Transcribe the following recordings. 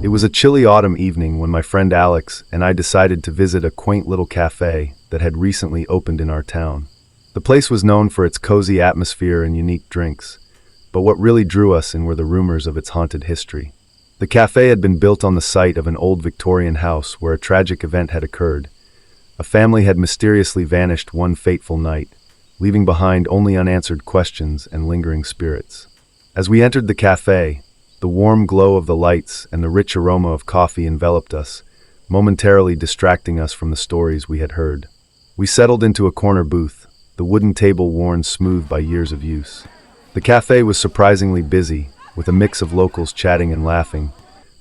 It was a chilly autumn evening when my friend Alex and I decided to visit a quaint little cafe that had recently opened in our town. The place was known for its cozy atmosphere and unique drinks, but what really drew us in were the rumors of its haunted history. The cafe had been built on the site of an old Victorian house where a tragic event had occurred. A family had mysteriously vanished one fateful night, leaving behind only unanswered questions and lingering spirits. As we entered the cafe, the warm glow of the lights and the rich aroma of coffee enveloped us, momentarily distracting us from the stories we had heard. We settled into a corner booth, the wooden table worn smooth by years of use. The cafe was surprisingly busy, with a mix of locals chatting and laughing,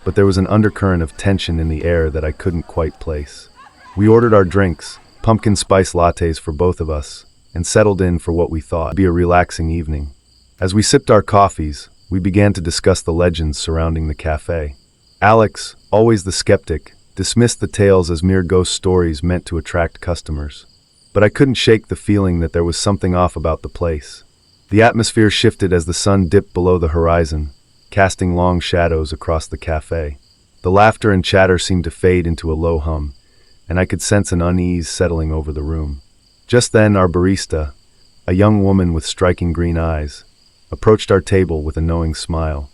but there was an undercurrent of tension in the air that I couldn't quite place. We ordered our drinks, pumpkin spice lattes for both of us, and settled in for what we thought would be a relaxing evening. As we sipped our coffees, we began to discuss the legends surrounding the cafe. Alex, always the skeptic, dismissed the tales as mere ghost stories meant to attract customers. But I couldn't shake the feeling that there was something off about the place. The atmosphere shifted as the sun dipped below the horizon, casting long shadows across the cafe. The laughter and chatter seemed to fade into a low hum, and I could sense an unease settling over the room. Just then, our barista, a young woman with striking green eyes, approached our table with a knowing smile.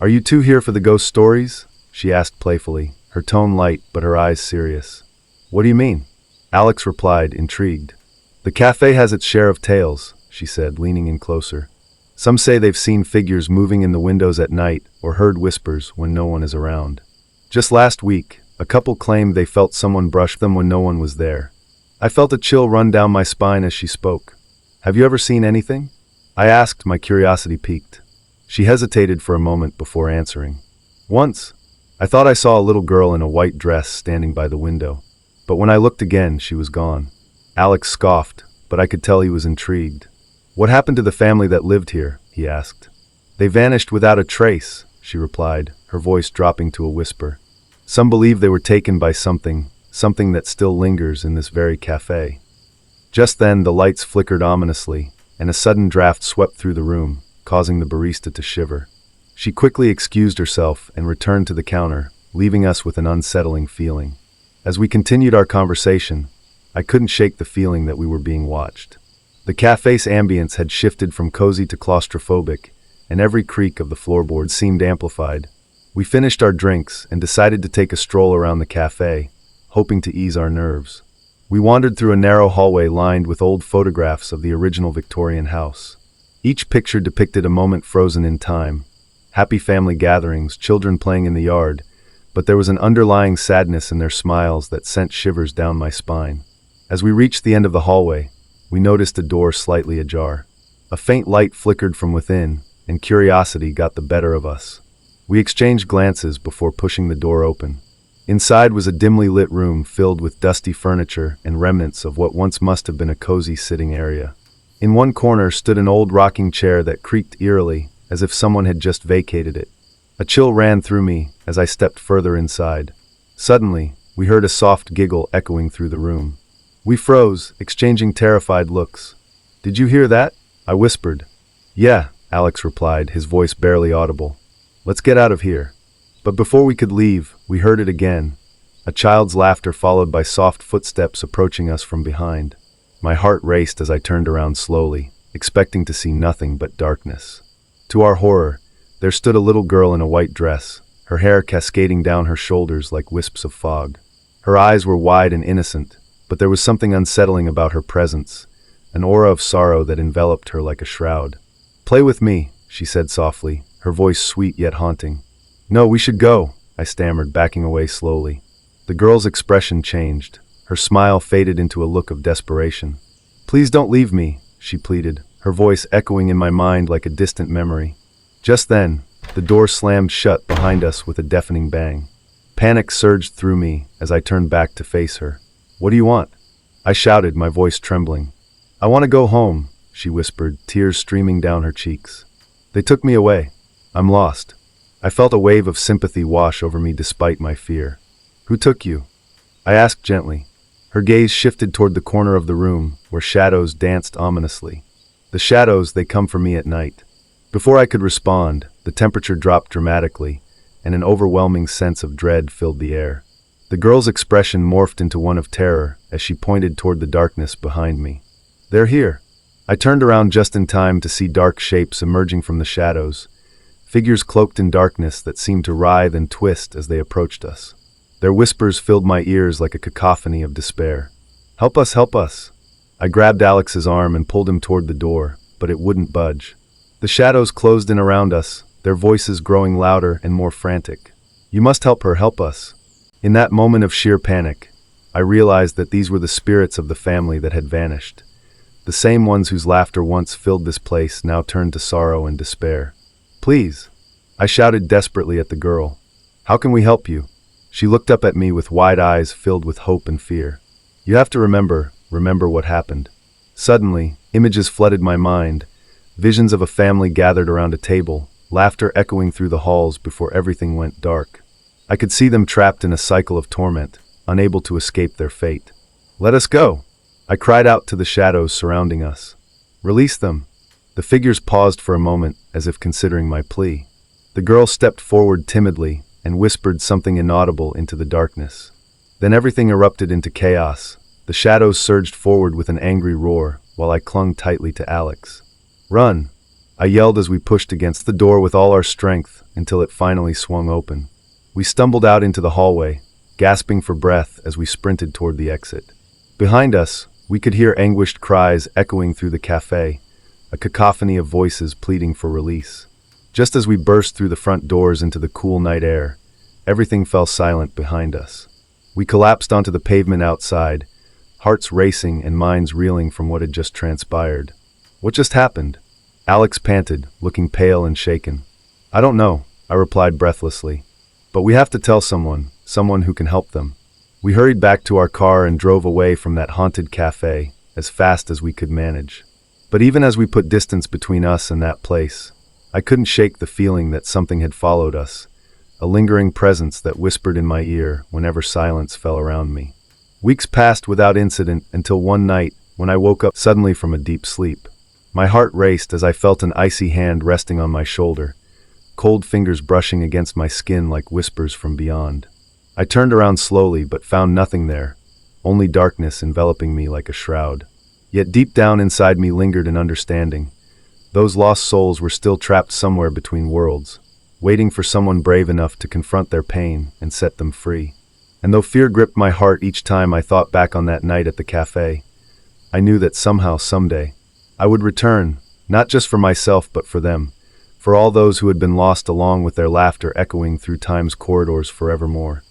"Are you two here for the ghost stories?" she asked playfully, her tone light but her eyes serious. "What do you mean?" Alex replied, intrigued. "The cafe has its share of tales," she said, leaning in closer. "Some say they've seen figures moving in the windows at night or heard whispers when no one is around. Just last week, a couple claimed they felt someone brush them when no one was there. I felt a chill run down my spine as she spoke. Have you ever seen anything?" I asked, my curiosity piqued. She hesitated for a moment before answering. "Once, I thought I saw a little girl in a white dress standing by the window. But when I looked again, she was gone." Alex scoffed, but I could tell he was intrigued. "What happened to the family that lived here?" he asked. "They vanished without a trace," she replied, her voice dropping to a whisper. "Some believe they were taken by something that still lingers in this very cafe." Just then, the lights flickered ominously, and a sudden draft swept through the room, causing the barista to shiver. She quickly excused herself and returned to the counter, leaving us with an unsettling feeling. As we continued our conversation, I couldn't shake the feeling that we were being watched. The cafe's ambience had shifted from cozy to claustrophobic, and every creak of the floorboards seemed amplified. We finished our drinks and decided to take a stroll around the cafe, hoping to ease our nerves. We wandered through a narrow hallway lined with old photographs of the original Victorian house. Each picture depicted a moment frozen in time: happy family gatherings, children playing in the yard, but there was an underlying sadness in their smiles that sent shivers down my spine. As we reached the end of the hallway, we noticed a door slightly ajar. A faint light flickered from within, and curiosity got the better of us. We exchanged glances before pushing the door open. Inside was a dimly lit room filled with dusty furniture and remnants of what once must have been a cozy sitting area. In one corner stood an old rocking chair that creaked eerily, as if someone had just vacated it. A chill ran through me as I stepped further inside. Suddenly, we heard a soft giggle echoing through the room. We froze, exchanging terrified looks. "Did you hear that?" I whispered. "Yeah," Alex replied, his voice barely audible. "Let's get out of here." But before we could leave, we heard it again, a child's laughter followed by soft footsteps approaching us from behind. My heart raced as I turned around slowly, expecting to see nothing but darkness. To our horror, there stood a little girl in a white dress, her hair cascading down her shoulders like wisps of fog. Her eyes were wide and innocent, but there was something unsettling about her presence, an aura of sorrow that enveloped her like a shroud. "Play with me," she said softly, her voice sweet yet haunting. "No, we should go," I stammered, backing away slowly. The girl's expression changed. Her smile faded into a look of desperation. "Please don't leave me," she pleaded, her voice echoing in my mind like a distant memory. Just then, the door slammed shut behind us with a deafening bang. Panic surged through me as I turned back to face her. "What do you want?" I shouted, my voice trembling. "I want to go home," she whispered, tears streaming down her cheeks. "They took me away. I'm lost." I felt a wave of sympathy wash over me despite my fear. "Who took you?" I asked gently. Her gaze shifted toward the corner of the room, where shadows danced ominously. "The shadows, they come for me at night." Before I could respond, the temperature dropped dramatically, and an overwhelming sense of dread filled the air. The girl's expression morphed into one of terror as she pointed toward the darkness behind me. "They're here." I turned around just in time to see dark shapes emerging from the shadows, figures cloaked in darkness that seemed to writhe and twist as they approached us. Their whispers filled my ears like a cacophony of despair. "Help us, help us." I grabbed Alex's arm and pulled him toward the door, but it wouldn't budge. The shadows closed in around us, their voices growing louder and more frantic. "You must help her, help us." In that moment of sheer panic, I realized that these were the spirits of the family that had vanished. The same ones whose laughter once filled this place now turned to sorrow and despair. "Please," I shouted desperately at the girl. "How can we help you?" She looked up at me with wide eyes filled with hope and fear. "You have to remember what happened." Suddenly, images flooded my mind, visions of a family gathered around a table, laughter echoing through the halls before everything went dark. I could see them trapped in a cycle of torment, unable to escape their fate. "Let us go!" I cried out to the shadows surrounding us. "Release them!" The figures paused for a moment, as if considering my plea. The girl stepped forward timidly and whispered something inaudible into the darkness. Then everything erupted into chaos. The shadows surged forward with an angry roar, while I clung tightly to Alex. "Run!" I yelled as we pushed against the door with all our strength until it finally swung open. We stumbled out into the hallway, gasping for breath as we sprinted toward the exit. Behind us, we could hear anguished cries echoing through the cafe, a cacophony of voices pleading for release. Just as we burst through the front doors into the cool night air, everything fell silent behind us. We collapsed onto the pavement outside, hearts racing and minds reeling from what had just transpired. "What just happened?" Alex panted, looking pale and shaken. "I don't know," I replied breathlessly. "But we have to tell someone who can help them." We hurried back to our car and drove away from that haunted cafe as fast as we could manage. But even as we put distance between us and that place, I couldn't shake the feeling that something had followed us, a lingering presence that whispered in my ear whenever silence fell around me. Weeks passed without incident until one night when I woke up suddenly from a deep sleep. My heart raced as I felt an icy hand resting on my shoulder, cold fingers brushing against my skin like whispers from beyond. I turned around slowly but found nothing there, only darkness enveloping me like a shroud. Yet deep down inside me lingered an understanding. Those lost souls were still trapped somewhere between worlds, waiting for someone brave enough to confront their pain and set them free. And though fear gripped my heart each time I thought back on that night at the cafe, I knew that somehow, someday, I would return, not just for myself but for them, for all those who had been lost along with their laughter echoing through time's corridors forevermore.